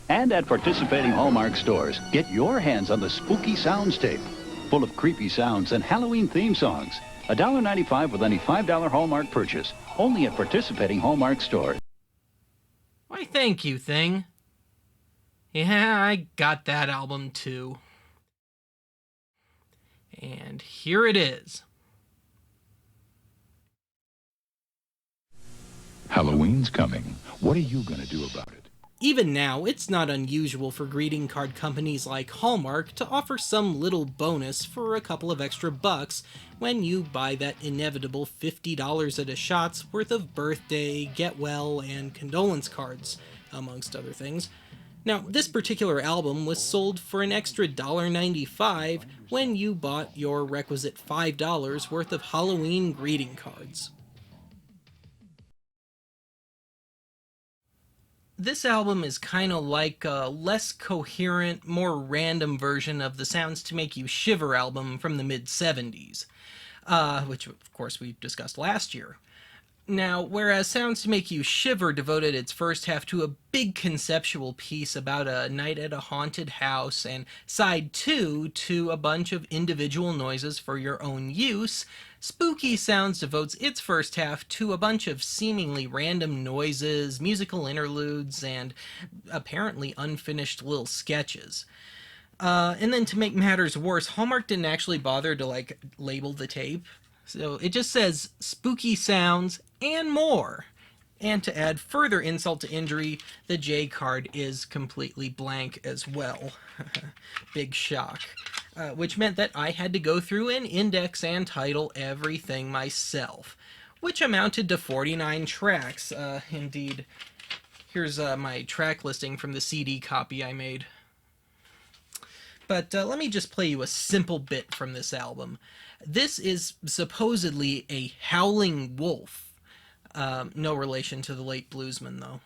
And at participating Hallmark stores, get your hands on the Spooky Sounds tape, full of creepy sounds and Halloween theme songs. $1.95 with any $5 Hallmark purchase, only at participating Hallmark stores. Why, thank you, thing. Yeah, I got that album too. And here it is. Halloween's coming. What are you going to do about it? Even now, it's not unusual for greeting card companies like Hallmark to offer some little bonus for a couple of extra bucks when you buy that inevitable $50 at a shot's worth of birthday, get well, and condolence cards, amongst other things. Now, this particular album was sold for an extra $1.95 when you bought your requisite $5 worth of Halloween greeting cards. This album is kind of like a less coherent, more random version of the Sounds to Make You Shiver album from the mid-70s, which of course we discussed last year. Now, whereas Sounds to Make You Shiver devoted its first half to a big conceptual piece about a night at a haunted house, and side two to a bunch of individual noises for your own use, Spooky Sounds devotes its first half to a bunch of seemingly random noises, musical interludes, and apparently unfinished little sketches. And then to make matters worse, Hallmark didn't actually bother to label the tape. So it just says Spooky Sounds and more. And to add further insult to injury, the J card is completely blank as well. Big shock. Which meant that I had to go through and index and title everything myself, which amounted to 49 tracks. Indeed. Here's my track listing from the CD copy I made. But let me just play you a simple bit from this album. This is supposedly a howling wolf. No relation to the late bluesman, though.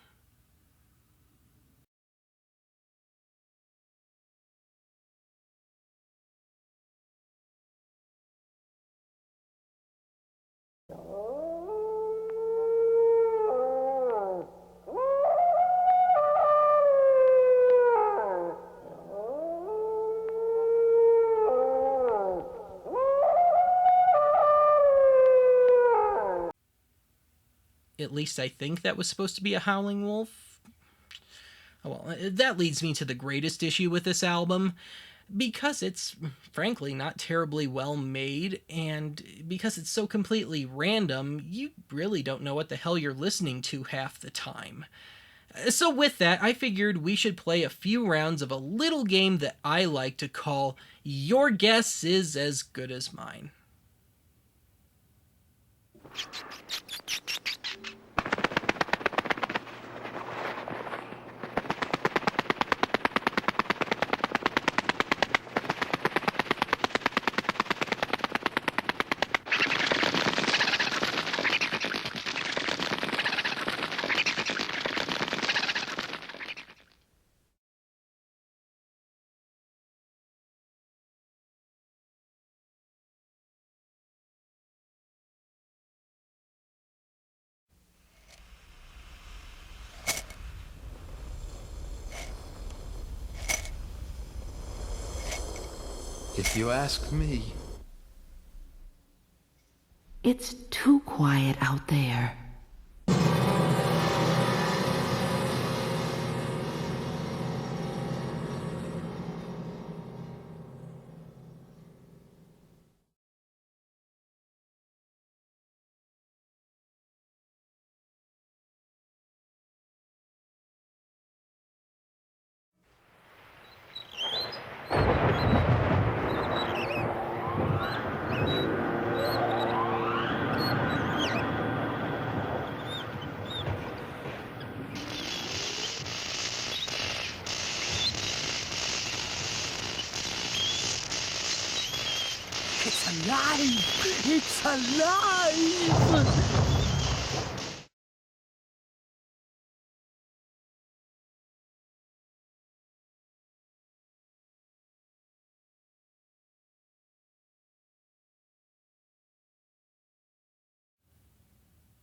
At least I think that was supposed to be a howling wolf. Well, that leads me to the greatest issue with this album. Because it's, frankly, not terribly well made, and because it's so completely random, you really don't know what the hell you're listening to half the time. So with that, I figured we should play a few rounds of a little game that I like to call Your Guess is as Good as Mine. If you ask me. It's too quiet out there. It's alive! It's alive!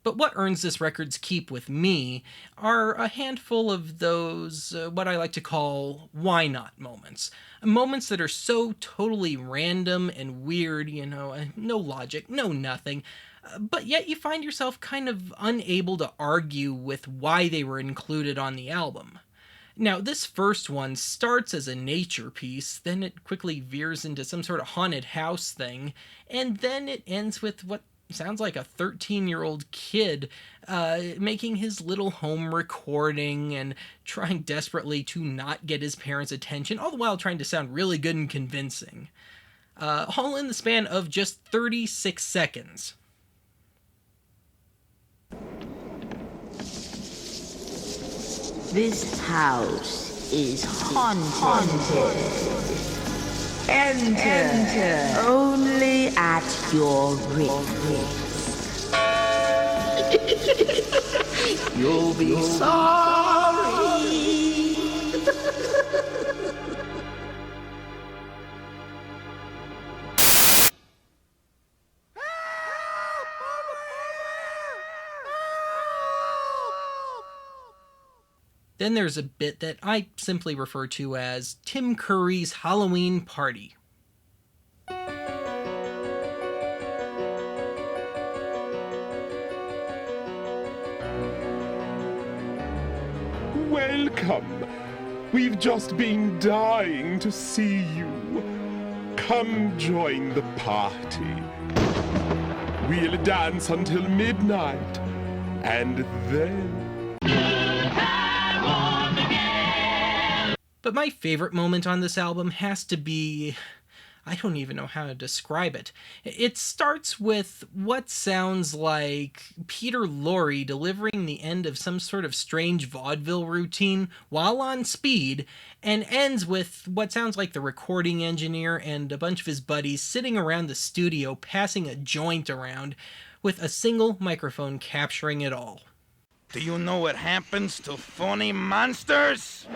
But what earns this record's keep with me are a handful of those, what I like to call why not moments. Moments that are so totally random and weird, no logic, no nothing, but yet you find yourself kind of unable to argue with why they were included on the album. Now, this first one starts as a nature piece, then it quickly veers into some sort of haunted house thing, and then it ends with what sounds like a 13-year-old kid making his little home recording and trying desperately to not get his parents' attention, all the while trying to sound really good and convincing. All in the span of just 36 seconds. This house is haunted. Enter only at your risk. You'll be sorry. Then there's a bit that I simply refer to as Tim Curry's Halloween Party. Welcome. We've just been dying to see you. Come join the party. We'll dance until midnight, and then... But my favorite moment on this album has to be... I don't even know how to describe it. It starts with what sounds like Peter Lorre delivering the end of some sort of strange vaudeville routine while on speed, and ends with what sounds like the recording engineer and a bunch of his buddies sitting around the studio passing a joint around, with a single microphone capturing it all. Do you know what happens to phony monsters?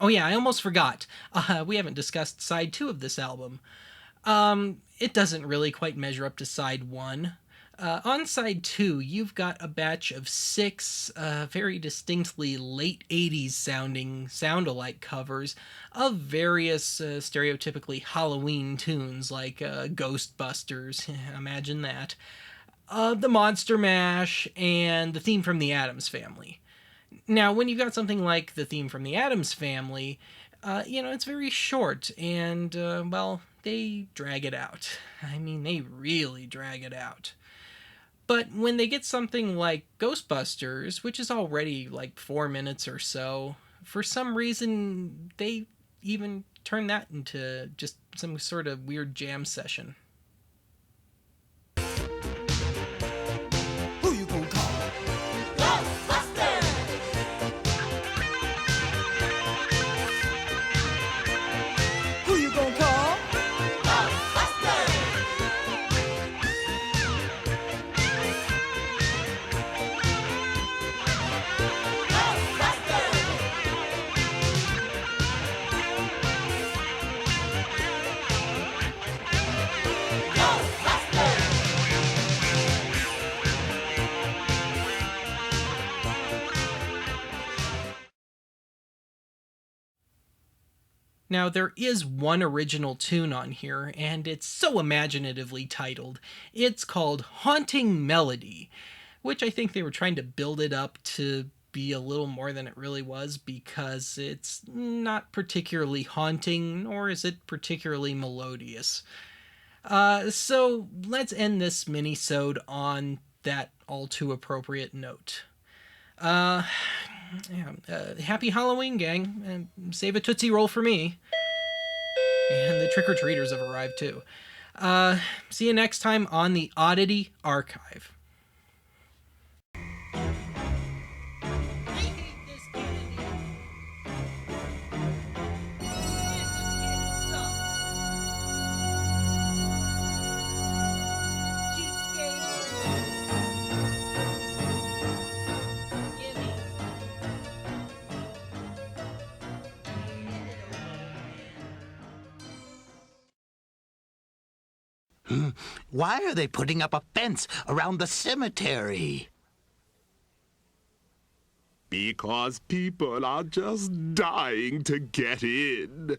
Oh yeah, I almost forgot. We haven't discussed side 2 of this album. It doesn't really quite measure up to side 1. On side 2, you've got a batch of 6 very distinctly late 80s sounding sound-alike covers of various stereotypically Halloween tunes like Ghostbusters, imagine that, the Monster Mash, and the theme from the Addams Family. Now, when you've got something like the theme from the Addams Family, it's very short, and, they drag it out. I mean, they really drag it out. But when they get something like Ghostbusters, which is already like 4 minutes or so, for some reason, they even turn that into just some sort of weird jam session. Who you gonna call? Who you gonna call? Now, there is one original tune on here, and it's so imaginatively titled. It's called Haunting Melody, which I think they were trying to build it up to be a little more than it really was, because it's not particularly haunting, nor is it particularly melodious. So let's end this mini-sode on that all-too-appropriate note. Happy Halloween, gang, and save a Tootsie Roll for me. And the trick-or-treaters have arrived, too. See you next time on the Oddity Archive. Why are they putting up a fence around the cemetery? Because people are just dying to get in.